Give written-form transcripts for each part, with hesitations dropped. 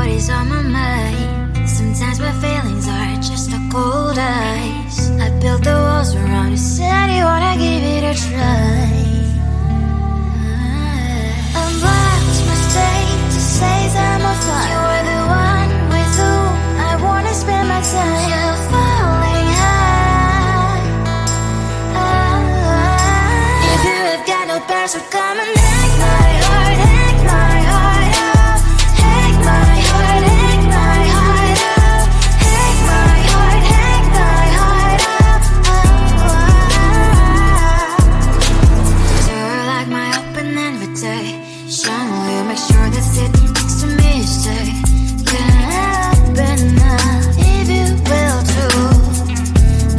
what is on my mind. Sometimes my feelings are just a cold ice. I built the walls around you, said you wanna give it a try. I'm lost, mistake to say I'm a fly. You were the one with whom I wanna spend my time. You're falling high. If you have got no past, so come and hack my heart, hack my heart up, hack my heart, hack my heart up, hack my heart, hack my heart up. You're like my open invitation. Will you make sure that sitting next to me you stay? Can happen now if you will too.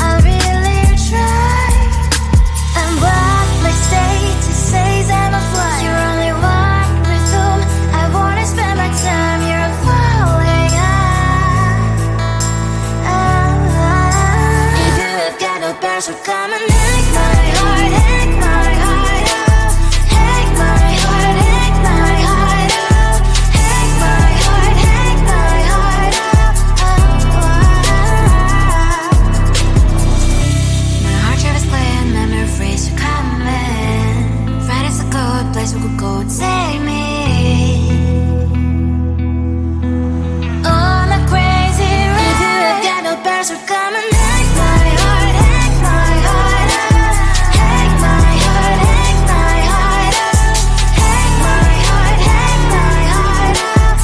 I'll really try. And what mistake to say I'm a fly. You're only one with whom I wanna spend my time. You're falling high. If you have got no past, so come and hack my heart, hack my heart up, hack my heart, hack my heart up, hack my heart, hack my heart up. My heart travels playing memories are coming. Friday's a good place we could go and take me on a crazy ride. If you have got no past, so come and hack my heart, hack my heart up, hack my heart, hack my heart up, hack my heart, hack my heart up.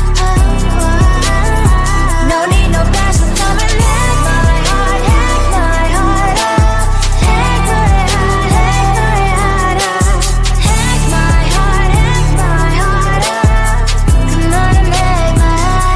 No need no past, so come and hack my heart, hack my heart up, hack my heart, hack my heart up, hack my heart, hack my heart up. Come on and make my heart.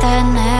that